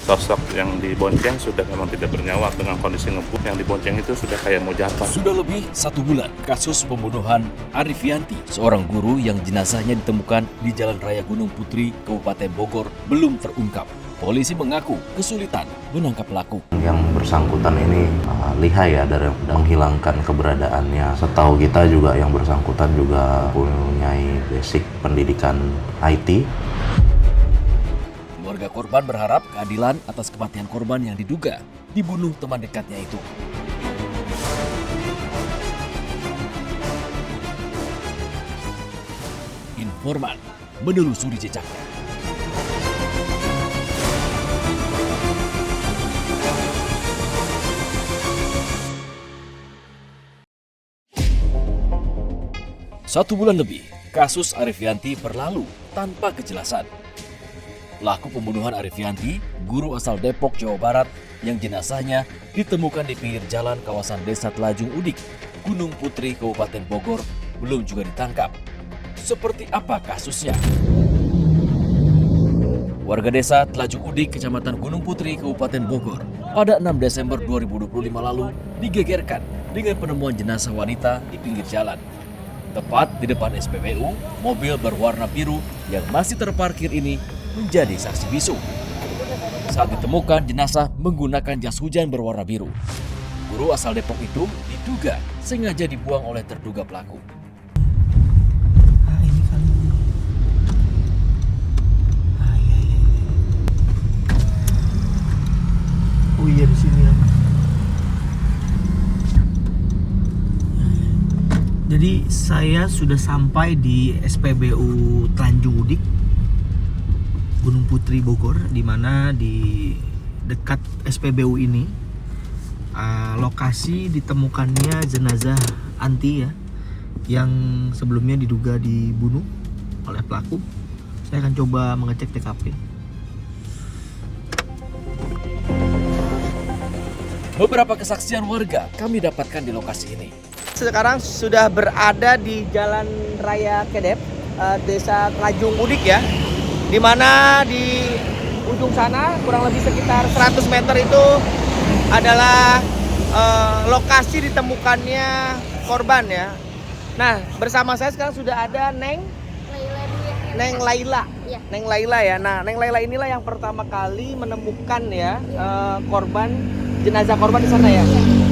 sosok yang dibonceng sudah memang tidak bernyawa dengan kondisi ngebut. Yang dibonceng itu sudah kayak mau jatuh. Sudah lebih 1 bulan kasus pembunuhan Arifianti, seorang guru yang jenazahnya ditemukan di Jalan Raya Gunung Putri, Kabupaten Bogor, belum terungkap. Polisi mengaku kesulitan menangkap pelaku. Yang bersangkutan ini lihai ya dari menghilangkan keberadaannya. Setahu kita juga yang bersangkutan juga mempunyai basic pendidikan IT. Keluarga korban berharap keadilan atas kematian korban yang diduga dibunuh teman dekatnya itu. Informan menelusuri jejaknya. Satu bulan lebih, kasus Arifianti berlalu tanpa kejelasan. Pelaku pembunuhan Arifianti, guru asal Depok, Jawa Barat, yang jenazahnya ditemukan di pinggir jalan kawasan Desa Telajung Udik, Gunung Putri, Kabupaten Bogor, belum juga ditangkap. Seperti apa kasusnya? Warga desa Telajung Udik, Kecamatan Gunung Putri, Kabupaten Bogor, pada 6 Desember 2025 lalu digegerkan dengan penemuan jenazah wanita di pinggir jalan. Tepat di depan SPBU, mobil berwarna biru yang masih terparkir ini menjadi saksi bisu. Saat ditemukan, jenazah menggunakan jas hujan berwarna biru. Guru asal Depok itu diduga sengaja dibuang oleh terduga pelaku. Ini kali. Iya. Oh iya di sini ya. Jadi saya sudah sampai di SPBU Tanjung Udik, Gunung Putri, Bogor, di mana di dekat SPBU ini lokasi ditemukannya jenazah Anti ya, yang sebelumnya diduga dibunuh oleh pelaku. Saya akan coba mengecek TKP. Beberapa kesaksian warga kami dapatkan di lokasi ini. Sekarang sudah berada di Jalan Raya Kedep, Desa Telajung Udik ya, di mana di ujung sana kurang lebih sekitar 100 meter itu adalah lokasi ditemukannya korban ya. Nah, bersama saya sekarang sudah ada Neng Laila. Ya. Neng Laila ya. Nah, Neng Laila inilah yang pertama kali menemukan ya, jenazah korban di sana ya.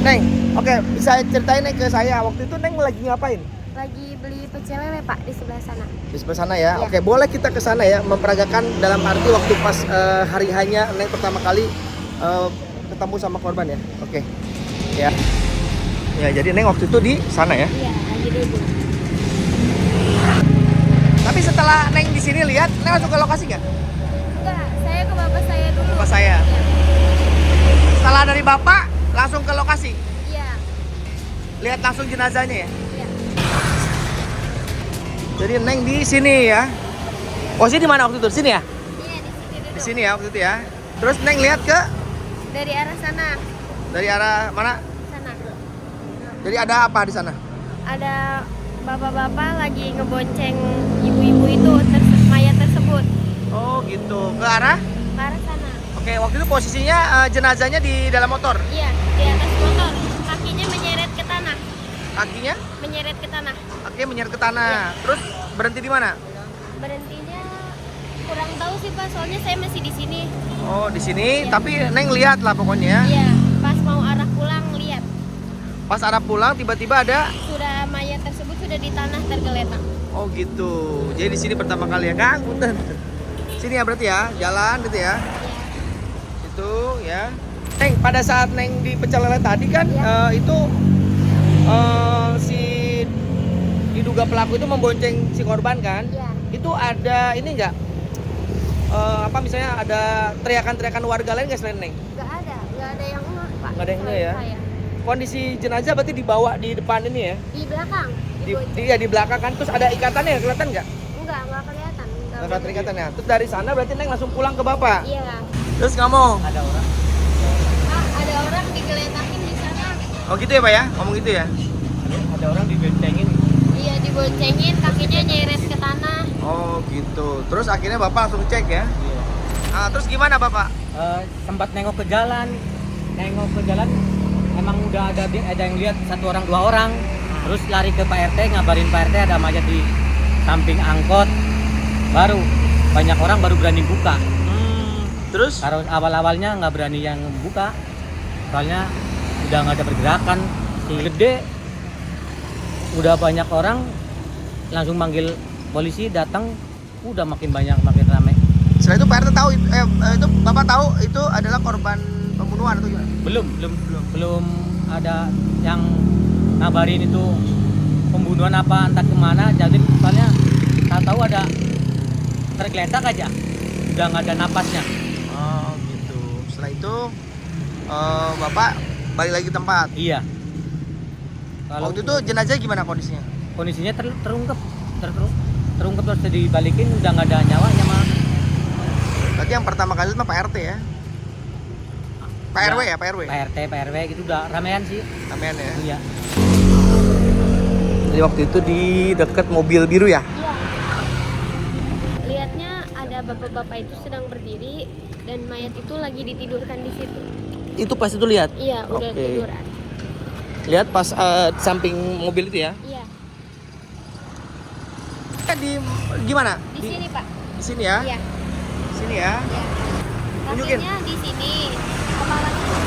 Neng, oke, bisa ceritain Neng ke saya waktu itu Neng lagi ngapain? Lagi beli pecel lele Pak di sebelah sana. Di sebelah sana ya. Ya. Oke, boleh kita ke sana ya, memperagakan dalam arti waktu pas hari hanya Neng pertama kali ketemu sama korban ya. Oke. Ya. Ya, jadi Neng waktu itu di sana ya. Iya, lagi duduk. Tapi setelah Neng di sini lihat, Neng langsung ke lokasi nggak? Enggak, saya ke bapak saya dulu. Bapak saya. Iya. Setelah dari Bapak langsung ke lokasi. Iya. Lihat langsung jenazahnya ya. Iya. Jadi Neng di sini ya. Posisi di mana waktu itu? Di sini ya? Iya, di sini duduk. Di sini ya waktu itu ya. Terus Neng lihat ke Dari arah sana. dari arah mana? Sana. Jadi ada apa di sana? Ada bapak-bapak lagi ngebonceng ibu-ibu itu mayat tersebut Oh gitu. Ke arah? ke arah sana. Oke, waktu itu posisinya jenazahnya di dalam motor. Iya, di atas motor. Kakinya menyeret ke tanah. Kakinya Menyeret ke tanah. menyeret ke tanah. Terus berhenti di mana? Berhentinya kurang tahu sih Pak, soalnya saya masih di sini. Oh, di sini. Iya. Tapi Neng lihat lah pokoknya. Iya, pas mau arah pulang lihat. Pas arah pulang tiba-tiba ada. Sudah mayat tersebut sudah di tanah tergeletak. Oh gitu. Jadi di sini pertama kali ya, Kang. Punten. Sini ya berarti ya, jalan gitu ya. Itu ya. Neng, pada saat Neng di pecel lele tadi kan itu si diduga pelaku itu membonceng si korban kan? Iya. Itu ada ini enggak? Apa misalnya ada teriakan-teriakan warga lain nggak selain Neng? Nggak ada yang ngeh Pak. Nggak ada yang ngeh selain ya? saya. Kondisi jenazah berarti dibawa di depan ini ya? Di belakang. Di belakang kan, terus ada ikatannya kelihatan nggak? Nggak kelihatan. Nggak kelihatan ikatannya. Terus dari sana berarti Neng langsung pulang ke bapak? Iya. Terus ngomong? Pak, ada orang digeletakin di sana. Oh gitu ya Pak ya? Ngomong gitu ya? Ada orang diboncengin? Iya, diboncengin, kakinya nyeret ke tanah. Oh gitu. Terus akhirnya Bapak langsung cek ya? Iya. Terus gimana Bapak? sempat nengok ke jalan emang udah ada yang lihat 1 orang 2 orang, terus lari ke Pak RT, ngabarin Pak RT ada mayat di samping angkot, baru banyak orang baru berani buka. Terus? Karena awal-awalnya nggak berani yang buka, soalnya udah nggak ada pergerakan, gede, udah banyak orang langsung manggil polisi datang, udah makin banyak makin ramai. Setelah itu Pak RT tahu itu Bapak tahu itu adalah korban pembunuhan atau gimana? Belum ada yang ngabarin itu pembunuhan apa entah kemana. Jadi soalnya tahu ada tergeletak aja, udah nggak ada napasnya. Oh gitu. Setelah itu Bapak balik lagi ke tempat. Iya. Kalau Waktu itu jenazah gimana kondisinya? kondisinya terungkap terus dibalikin, udah nggak ada nyawanya mah. Berarti yang pertama kali itu mah Pak RT ya? Pak RW ya, Pak RW? Pak RW gitu udah ramean sih. Ramean ya? Iya. Jadi waktu itu di dekat mobil biru ya? Iya. Lihatnya ada bapak-bapak itu sedang berdiri dan mayat itu lagi ditidurkan di situ. Itu pas itu lihat? Iya, udah Oke. tiduran. Lihat pas samping mobil itu ya? Iya. Di gimana? Di sini, Pak. Di sini ya? Iya. Di sini ya? Iya. Tunjukin. Kakinya di sini. Kepalanya.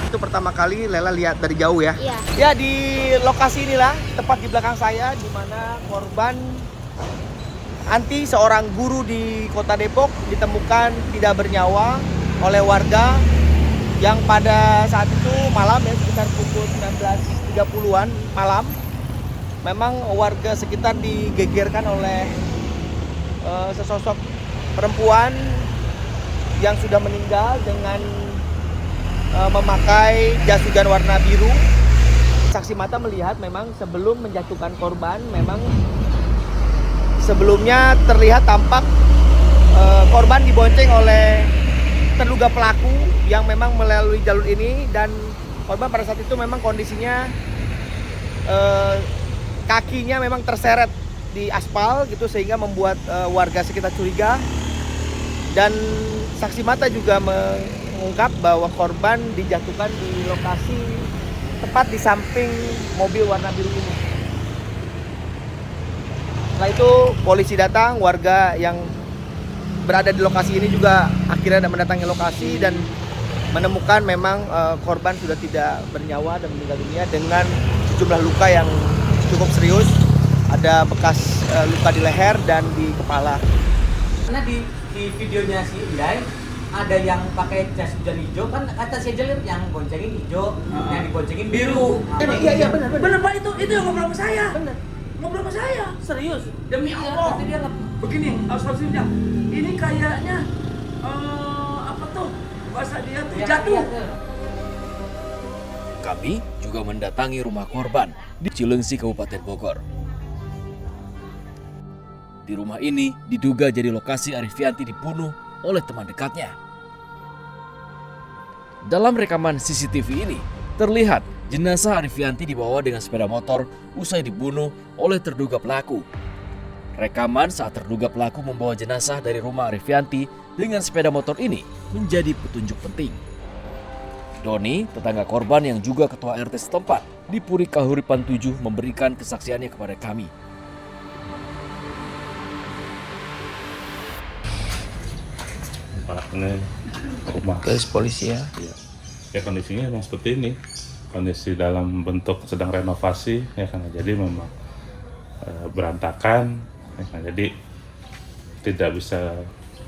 Itu pertama kali Lela lihat dari jauh ya? Iya. Ya, di lokasi inilah tepat di belakang saya di mana korban Anti, seorang guru di Kota Depok, ditemukan tidak bernyawa oleh warga yang pada saat itu malam ya, sekitar pukul 19.30-an malam. Memang warga sekitar digegerkan oleh sesosok perempuan yang sudah meninggal dengan memakai jas hujan warna biru. Saksi mata melihat memang sebelum menjatuhkan korban, memang sebelumnya terlihat tampak korban dibonceng oleh terduga pelaku yang memang melalui jalur ini, dan korban pada saat itu memang kondisinya kakinya memang terseret di aspal gitu, sehingga membuat warga sekitar curiga. Dan saksi mata juga mengungkap bahwa korban dijatuhkan di lokasi tepat di samping mobil warna biru ini. Setelah itu polisi datang, warga yang berada di lokasi ini juga akhirnya mendatangi lokasi dan menemukan memang korban sudah tidak bernyawa dan meninggal dunia dengan sejumlah luka yang cukup serius. Ada bekas luka di leher dan di kepala. Karena di videonya si Indai ada yang pakai jas hujan hijau, kan kata si Jalil yang boncengin hijau, yang diboncengin biru. Iya benar. Bener Pak, itu yang ngobrol sama saya. Bener. Ngobrol sama saya. Serius? Demi Allah. Dia Begini, asumsinya. Ini kayaknya apa tuh? Bahasa dia tuh jatuh. Kami juga mendatangi rumah korban di Cilengsi, Kabupaten Bogor. Di rumah ini diduga jadi lokasi Arifianti dibunuh oleh teman dekatnya. Dalam rekaman CCTV ini, terlihat jenazah Arifianti dibawa dengan sepeda motor usai dibunuh oleh terduga pelaku. Rekaman saat terduga pelaku membawa jenazah dari rumah Arifianti dengan sepeda motor ini menjadi petunjuk penting. Doni, tetangga korban yang juga ketua RT setempat di Puri Kahuripan 7, memberikan kesaksiannya kepada kami. Pak, ini rumah Garis polisi ya. ya. Ya kondisinya memang seperti ini, kondisi dalam bentuk sedang renovasi ya kan, jadi memang berantakan ya kan, jadi tidak bisa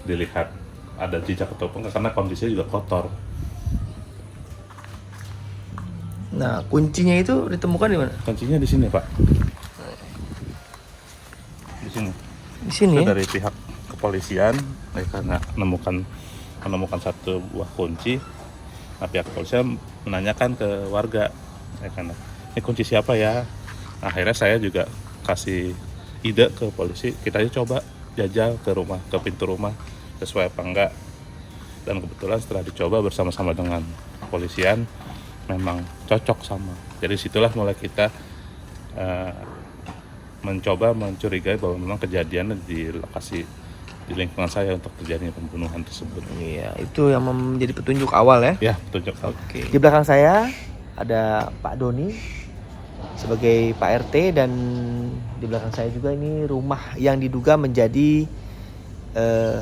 dilihat ada jejak atau enggak karena kondisinya juga kotor. Nah, kuncinya itu ditemukan di mana? Kuncinya di sini, Pak. Di sini. Di sini. Itu Ya? dari pihak kepolisian ya, karena menemukan satu buah kunci. Nah, pihak kepolisian menanyakan ke warga ya, karena ini kunci siapa ya? Nah, akhirnya saya juga kasih ide ke polisi, kita aja coba jajal ke rumah, ke pintu rumah sesuai apa enggak. Dan kebetulan setelah dicoba bersama-sama dengan kepolisian memang cocok sama. Jadi situlah mulai kita mencoba mencurigai bahwa memang kejadian di lokasi di lingkungan saya untuk terjadinya pembunuhan tersebut. Iya, itu yang menjadi petunjuk awal ya. Ya, petunjuk. Oke. Di belakang saya ada Pak Doni sebagai Pak RT, dan di belakang saya juga ini rumah yang diduga menjadi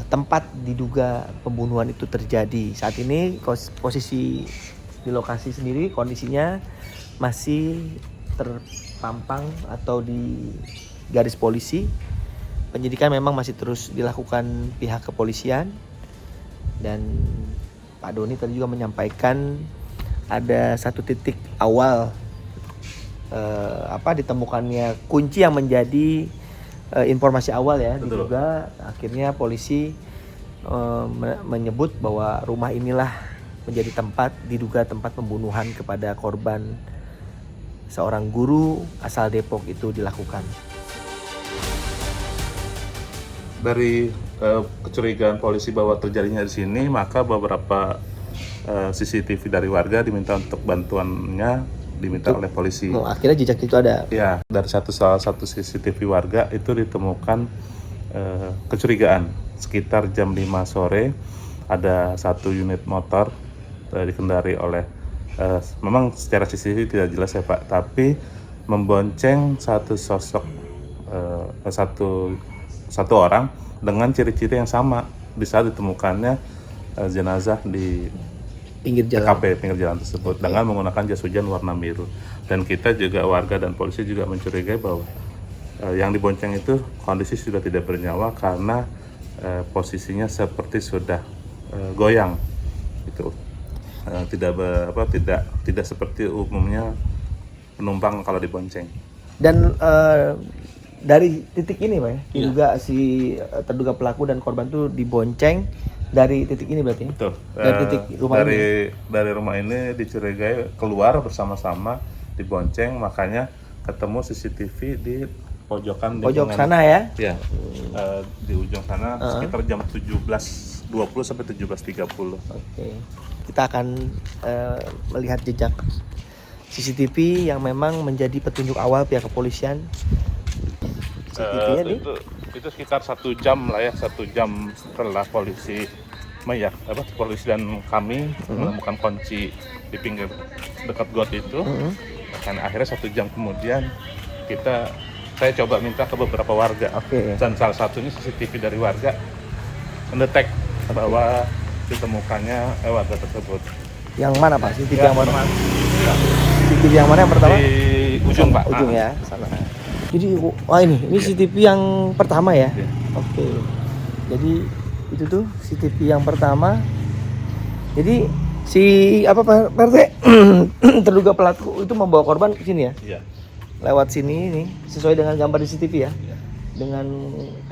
tempat diduga pembunuhan itu terjadi. Saat ini posisi di lokasi sendiri kondisinya masih terpampang atau di garis polisi. Penyidikan memang masih terus dilakukan pihak kepolisian, dan Pak Doni tadi juga menyampaikan ada satu titik awal ditemukannya kunci yang menjadi informasi awal ya. Betul. Diduga akhirnya polisi menyebut bahwa rumah inilah menjadi diduga tempat pembunuhan kepada korban seorang guru asal Depok itu dilakukan. Dari kecurigaan polisi bahwa terjadinya di sini, maka beberapa CCTV dari warga diminta untuk bantuannya, diminta oleh polisi. Akhirnya jejak itu ada. Ya, dari salah satu CCTV warga itu ditemukan kecurigaan sekitar jam 5 sore ada satu unit motor dikendari oleh memang secara CCTV tidak jelas ya Pak, tapi membonceng satu sosok satu orang dengan ciri-ciri yang sama di saat ditemukannya jenazah di Pinggir jalan. TKP pinggir jalan tersebut dengan menggunakan jas hujan warna biru. Dan kita juga warga dan polisi juga mencurigai bahwa yang dibonceng itu kondisi sudah tidak bernyawa karena posisinya seperti sudah goyang gitu. Tidak seperti umumnya penumpang kalau dibonceng. Dan dari titik ini Pak ya, diduga si terduga pelaku dan korban itu dibonceng dari titik ini berarti? Betul. Dari titik rumah dari rumah ini dicurigai keluar bersama-sama dibonceng, makanya ketemu CCTV di pojokan pojok sana ya? Ya, di ujung sana sekitar jam 17.20 sampai 17.30. Oke. Kita akan melihat jejak CCTV yang memang menjadi petunjuk awal pihak kepolisian. CCTV-nya itu sekitar 1 jam lah ya, 1 jam setelah polisi dan kami menemukan kunci di pinggir dekat got itu. Dan akhirnya 1 jam kemudian saya coba minta ke beberapa warga. Dan salah satunya CCTV dari warga mendetek bahwa ditemukannya warga tersebut. Yang mana Pak? CCTV yang mana? CCTV yang mana yang pertama? Di ujung Pak. Ujung ya, sana. Jadi ini CCTV yang pertama ya. Iya. Oke. Jadi itu tuh CCTV yang pertama. Jadi si Pak RT terduga pelaku itu membawa korban ke sini ya? Iya. Lewat sini nih, sesuai dengan gambar di CCTV ya? Iya. Dengan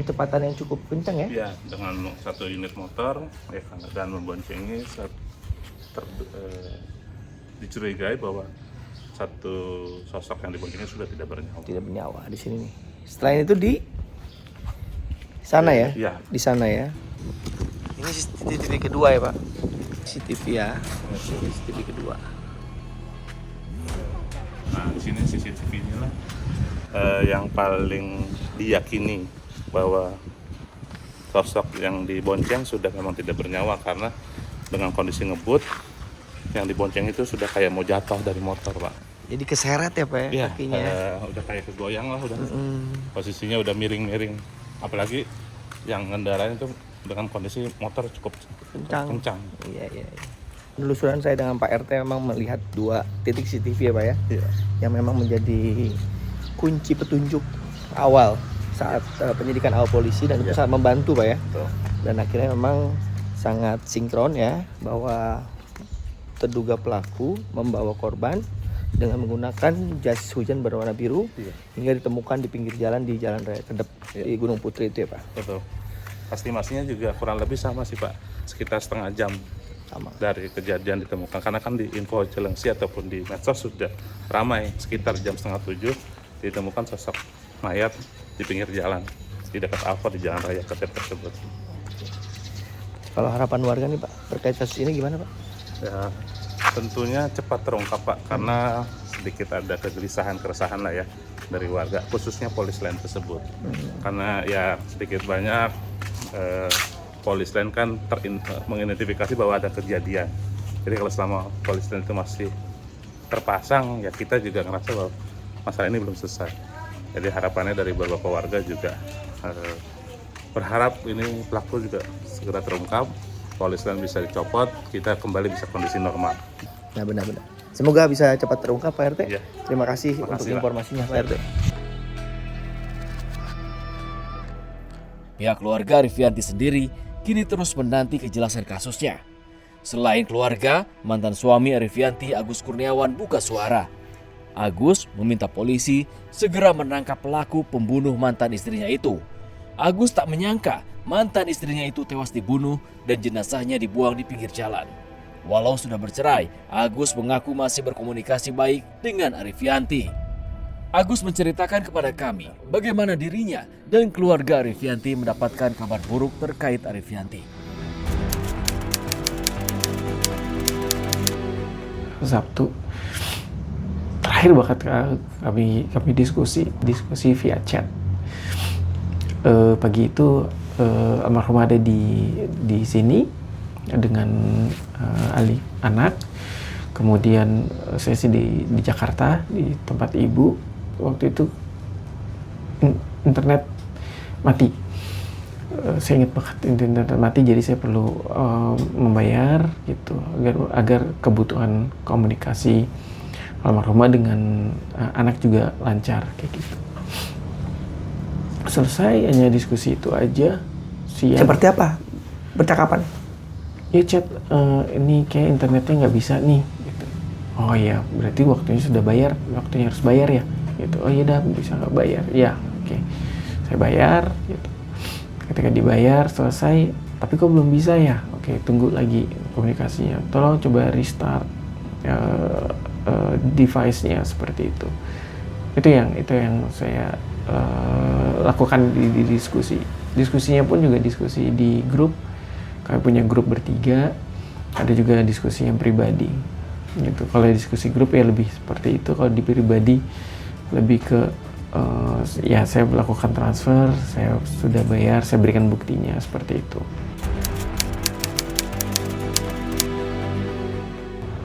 kecepatan yang cukup kencang ya? Iya, dengan satu unit motor dan memboncengi dicurigai bahwa satu sosok yang diboncengnya sudah tidak bernyawa. Tidak bernyawa di sini nih. Selain itu di sana ya? Iya. Di sana ya. Ini CCTV kedua ya Pak? CCTV ya. CCTV kedua. Nah, di sini CCTV inilah yang paling diyakini bahwa sosok yang dibonceng sudah memang tidak bernyawa karena dengan kondisi ngebut yang dibonceng itu sudah kayak mau jatuh dari motor Pak. Jadi keseret ya Pak ya, Iya, kakinya. udah kayak kegoyang lah, udah posisinya udah miring-miring. Apalagi yang ngendarain itu dengan kondisi motor cukup kencang. Iya. Penelusuran saya dengan Pak RT memang melihat 2 titik CCTV ya Pak ya, Iya. yang memang menjadi kunci petunjuk awal saat penyidikan awal polisi, dan itu sangat membantu Pak ya. Betul. Dan akhirnya memang sangat sinkron ya, bahwa terduga pelaku membawa korban dengan menggunakan jas hujan berwarna biru hingga ditemukan di pinggir jalan di Jalan Raya Kedep di Gunung Putri itu ya Pak. Betul. Estimasinya juga kurang lebih sama sih Pak, sekitar setengah jam Sama. dari kejadian ditemukan, karena kan di info Cilengsi ataupun di medsos sudah ramai sekitar jam 6:30 ditemukan sosok mayat di pinggir jalan di dekat Alfa di Jalan Raya Kedep tersebut. Kalau harapan warga nih Pak terkait kasus ini gimana Pak? Ya, tentunya cepat terungkap Pak, karena sedikit ada keresahan lah ya dari warga, khususnya polis lain tersebut. Karena ya sedikit banyak polis lain kan mengidentifikasi bahwa ada kejadian. Jadi kalau selama polis lain itu masih terpasang, ya kita juga ngerasa bahwa masalah ini belum selesai. Jadi harapannya dari beberapa warga juga berharap ini pelaku juga segera terungkap, polis lain bisa dicopot, kita kembali bisa kondisi normal. Nah, benar-benar. Semoga bisa cepat terungkap Pak RT. Iya. Terima kasih Terima untuk kasih, Pak. informasinya Pak RT. Pihak keluarga Rivianti sendiri kini terus menanti kejelasan kasusnya. Selain keluarga, mantan suami Rivianti, Agus Kurniawan, buka suara. Agus meminta polisi segera menangkap pelaku pembunuh mantan istrinya itu. Agus tak menyangka mantan istrinya itu tewas dibunuh dan jenazahnya dibuang di pinggir jalan. Walau sudah bercerai, Agus mengaku masih berkomunikasi baik dengan Rivianti. Agus menceritakan kepada kami bagaimana dirinya dan keluarga Rivianti mendapatkan kabar buruk terkait Rivianti. Sabtu terakhir banget kami diskusi via chat. Pagi itu almarhum ada di sini dengan anak, kemudian saya sih di Jakarta di tempat ibu. Waktu itu internet mati. Saya ingat banget internet mati, jadi saya perlu membayar gitu agar kebutuhan komunikasi almarhumah dengan anak juga lancar kayak gitu. Selesai hanya diskusi itu aja. Siang. Seperti apa percakapan? Ya chat, ini kayak internetnya nggak bisa nih. Gitu. Oh iya, berarti waktunya sudah bayar, waktunya harus bayar ya. Gitu. Oh iya dah, bisa nggak bayar? Ya, oke. Saya bayar. Gitu. Ketika dibayar selesai, tapi kok belum bisa ya? Oke, tunggu lagi komunikasinya. Tolong coba restart device-nya seperti itu. Itu yang saya lakukan di diskusi. Diskusinya pun juga diskusi di grup. Kami punya grup bertiga. Ada juga diskusi yang pribadi. Gitu. Kalau diskusi grup ya lebih seperti itu. Kalau di pribadi lebih ke ya saya melakukan transfer, saya sudah bayar, saya berikan buktinya seperti itu.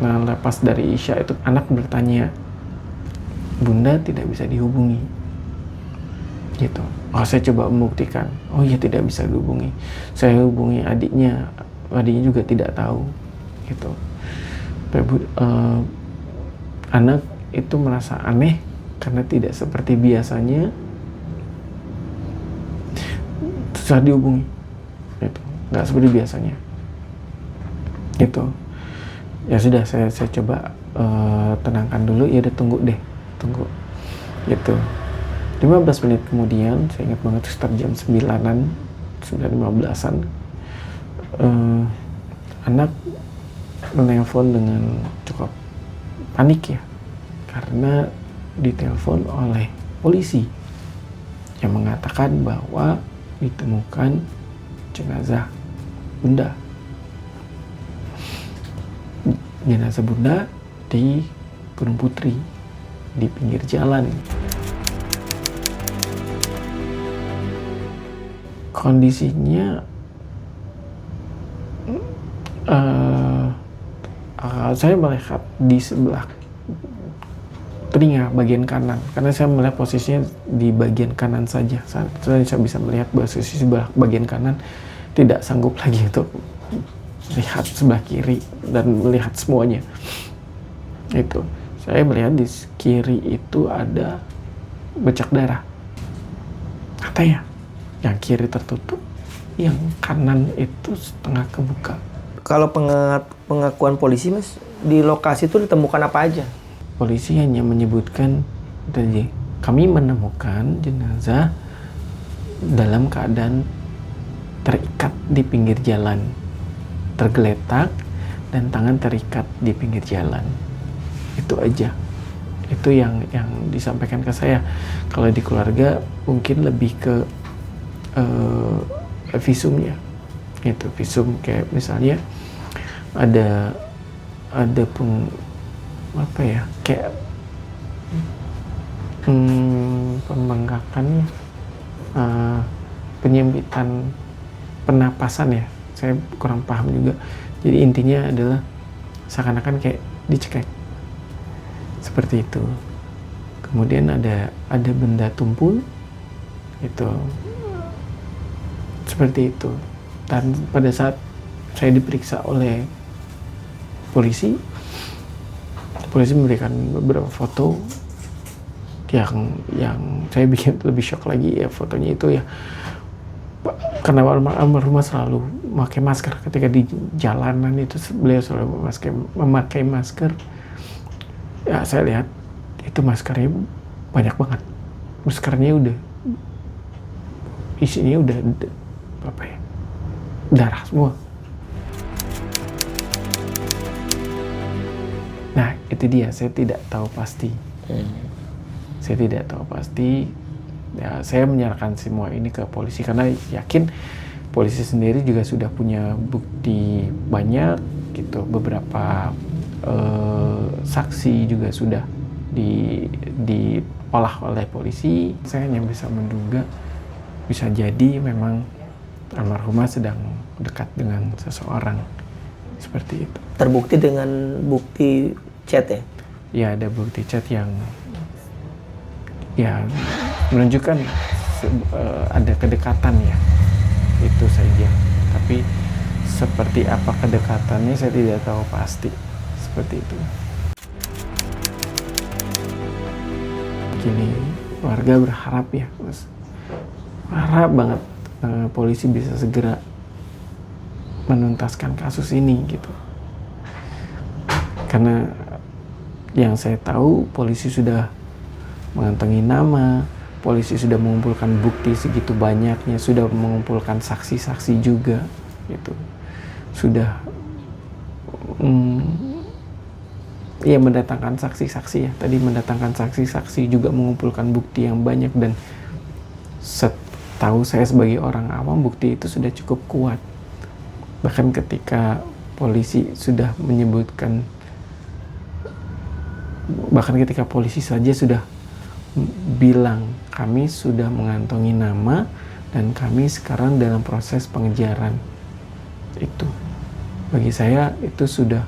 Nah, lepas dari Isya itu anak bertanya, Bunda tidak bisa dihubungi. Gitu. Oh, saya coba membuktikan. Oh iya, tidak bisa dihubungi. Saya hubungi adiknya juga tidak tahu. Gitu. Anak itu merasa aneh karena tidak seperti biasanya susah dihubungi. Gitu. Nggak seperti biasanya. Gitu. Ya sudah, saya coba tenangkan dulu. Ya udah, tunggu. Gitu. 15 menit kemudian, saya ingat banget sekitar jam 9-an, 9:15-an, anak menelpon dengan cukup panik ya, karena ditelepon oleh polisi yang mengatakan bahwa ditemukan jenazah Bunda. Jenazah Bunda di Gunung Putri, di pinggir jalan. Kondisinya saya melihat di sebelah telinga bagian kanan, karena saya melihat posisinya di bagian kanan saja. Saya bisa melihat posisi sebelah bagian kanan, tidak sanggup lagi untuk melihat sebelah kiri dan melihat semuanya. Itu saya melihat di kiri itu ada bercak darah, katanya. Yang kiri tertutup, yang kanan itu setengah kebuka. Kalau pengakuan polisi, Mas, di lokasi itu ditemukan apa aja? Polisi hanya menyebutkan, kami menemukan jenazah dalam keadaan terikat di pinggir jalan, tergeletak dan tangan terikat di pinggir jalan. Itu aja. Itu yang disampaikan ke saya. Kalau di keluarga mungkin lebih ke visumnya, gitu. Visum kayak misalnya ada kayak pembengkakan, penyempitan penapasan ya, saya kurang paham juga. Jadi intinya adalah seakan-akan kayak dicekek seperti itu. Kemudian ada benda tumpul itu seperti itu. Dan pada saat saya diperiksa oleh polisi memberikan beberapa foto yang saya bikin lebih shock lagi ya. Fotonya itu ya, karena almarhumah selalu memakai masker ketika di jalanan, itu beliau selalu memakai masker. Ya saya lihat itu maskernya banyak banget, maskernya udah isinya udah apa ya, darah semua. Nah itu dia, saya tidak tahu pasti. Saya tidak tahu pasti. Ya, saya menyerahkan semua ini ke polisi karena yakin polisi sendiri juga sudah punya bukti banyak gitu. Beberapa saksi juga sudah diolah oleh polisi. Saya hanya bisa menduga bisa jadi memang almarhumah sedang dekat dengan seseorang seperti itu. Terbukti dengan bukti chat ya? Ya ada bukti chat yang ya menunjukkan ada kedekatan ya, itu saja. Tapi seperti apa kedekatannya saya tidak tahu pasti, seperti itu. Gini, warga berharap ya, Mas, berharap banget polisi bisa segera menuntaskan kasus ini gitu. Karena yang saya tahu polisi sudah mengantongi nama, polisi sudah mengumpulkan bukti segitu banyaknya, sudah mengumpulkan saksi-saksi juga, gitu. Sudah, ya mendatangkan saksi-saksi ya. Tadi mendatangkan saksi-saksi juga mengumpulkan bukti yang banyak, dan setahu saya sebagai orang awam bukti itu sudah cukup kuat. Bahkan ketika polisi sudah menyebutkan, bahkan ketika polisi saja sudah bilang kami sudah mengantongi nama dan kami sekarang dalam proses pengejaran, itu bagi saya itu sudah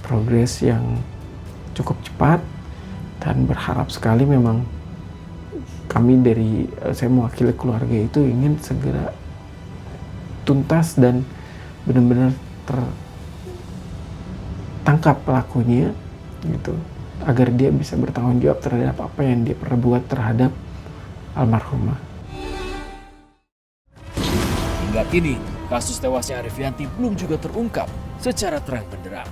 progres yang cukup cepat, dan berharap sekali memang kami dari saya mewakili keluarga itu ingin segera tuntas dan benar-benar tertangkap pelakunya gitu, agar dia bisa bertanggung jawab terhadap apa yang dia perbuat terhadap almarhumah. Hingga kini, kasus tewasnya Arifianti belum juga terungkap secara terang benderang.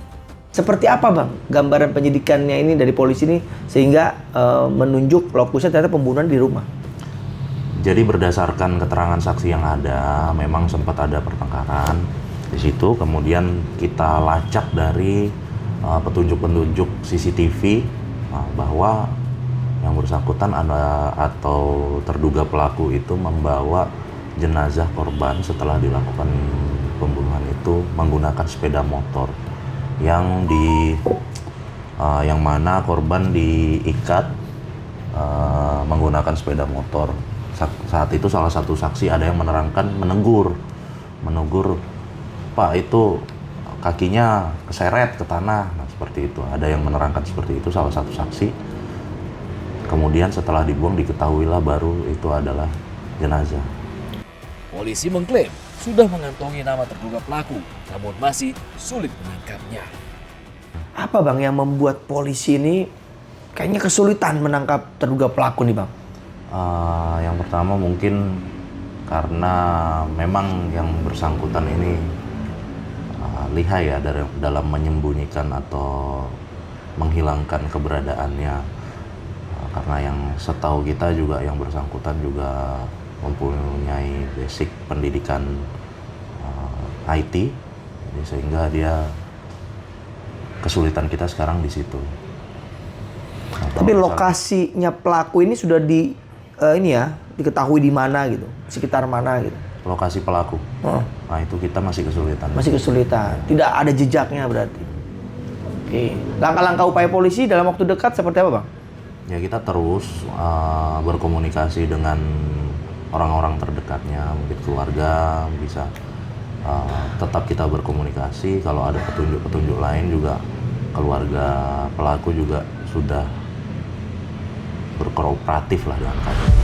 Seperti apa Bang gambaran penyidikannya ini dari polisi ini sehingga menunjuk lokusnya ternyata pembunuhan di rumah? Jadi berdasarkan keterangan saksi yang ada, memang sempat ada pertengkaran di situ. Kemudian kita lacak dari petunjuk-petunjuk CCTV bahwa yang bersangkutan atau terduga pelaku itu membawa jenazah korban setelah dilakukan pembunuhan itu menggunakan sepeda motor yang mana korban diikat menggunakan sepeda motor. Saat itu salah satu saksi ada yang menegur, Pak, itu kakinya keseret ke tanah. Nah, seperti itu. Ada yang menerangkan seperti itu, salah satu saksi. Kemudian setelah dibuang diketahuilah baru itu adalah jenazah. Polisi mengklaim sudah mengantongi nama terduga pelaku, namun masih sulit menangkapnya. Apa Bang yang membuat polisi ini kayaknya kesulitan menangkap terduga pelaku nih Bang? Yang pertama mungkin karena memang yang bersangkutan ini lihai ya dalam menyembunyikan atau menghilangkan keberadaannya, karena yang setahu kita juga yang bersangkutan juga mempunyai basic pendidikan IT, jadi sehingga dia kesulitan kita sekarang di situ. Tapi lokasinya pelaku ini sudah diketahui di mana gitu, sekitar mana gitu? Lokasi pelaku. Nah itu kita masih kesulitan. Masih kesulitan. Tidak ada jejaknya berarti. Oke. Langkah-langkah upaya polisi dalam waktu dekat seperti apa Bang? Ya kita terus berkomunikasi dengan orang-orang terdekatnya, mungkin keluarga, bisa tetap kita berkomunikasi. Kalau ada petunjuk-petunjuk lain juga keluarga pelaku juga sudah berkooperatif lah dengan kami.